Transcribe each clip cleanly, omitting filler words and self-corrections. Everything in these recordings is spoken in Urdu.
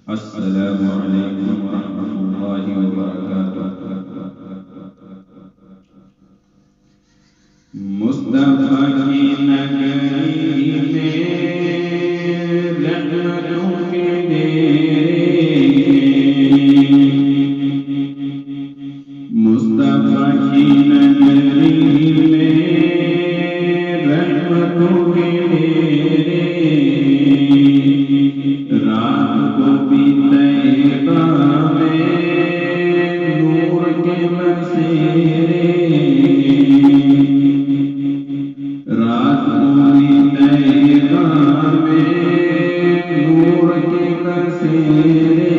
السلام علیکم ورحمۃ اللہ وبرکاتہ۔ مصطفیٰ کی نگری میں رحمتوں کے ڈیرے، مصطفیٰ کی نگری میں رحمتوں کے ڈیرے، رات کو بھی طیبہ میں نور کے بسیرے، رات کو بھی طیبہ میں نور کے بسیرے،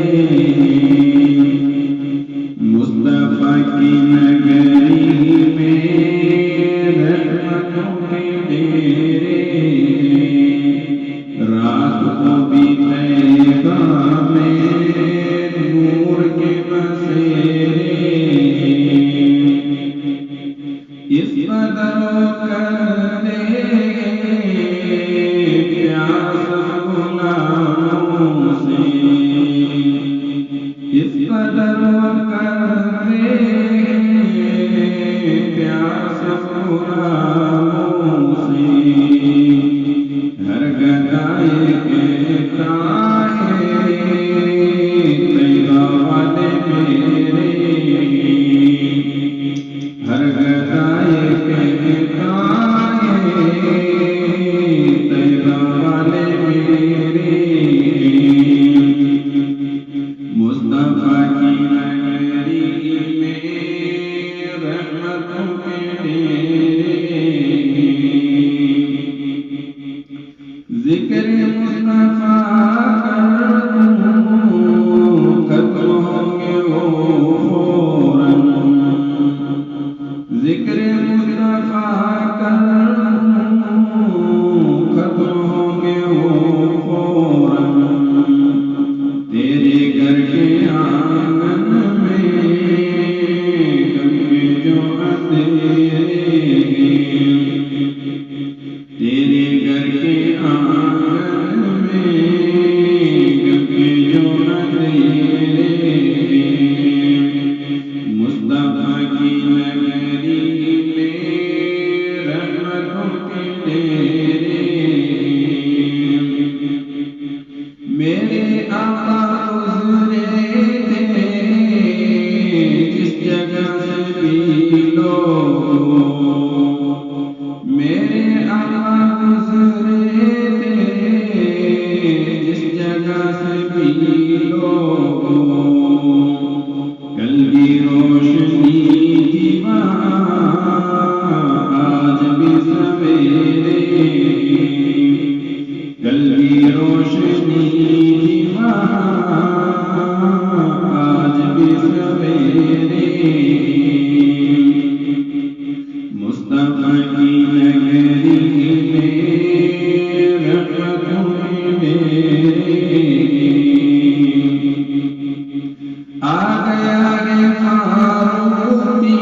مصطفیٰ کی نگری میں رحمتوں کے ڈیرے، رات کو بھی طیبہ میں نور کے بسیرے، اس قدر کرتے پیاس غلاموں سے، اس قدر کرتے پیاس غلاموں سے، ہر گدائے کہتا ہے طیبہ والے میرے، ہر گدائے کہتا ہے طیبہ والے میرے، مصطفیٰ کی نگری میں رحمتوں کے ڈیرے، ذکر مصطفیٰ ختم ہوں گے وہ فوراً، ذکر مصطفیٰ ختم ہوں گے وہ فوراً، تیرے گھر کے آنگن میں کبھی جو اندھیرے، تیرے گھر کے آنگن میں کبھی جو اندھیرے، مصطفیٰ کی نگری میں رحمتوں کے ڈیرے، میرے آقا گزرے تھے جس جگہ سے بھی لوگ، میرے آقا گزرے تھے جس جگہ سے بھی لوگ، کل بھی روشنی تھی وہاں آج بھی سویرے، کل بھی روشنی تھی وہاں آج بھی سویرے، مصطفیٰ کی نگری میں رحمتوں کے ڈیرے، آ گیا ہے فاروقی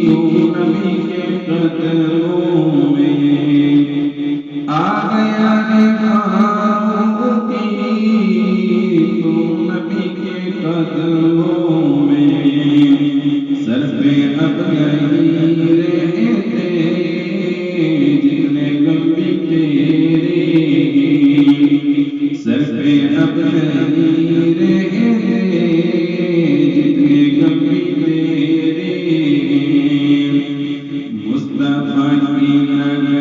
تو نبی کے قدموں میں، آ گیا ہے فاروقی تو نبی کے قدموں میں، سر پہ اب نہیں رہتے جتنے لمبی تیرے، سر پہ اب نہیں رہتے جتنے لمبی تیرے، مصطفیٰ کی نگری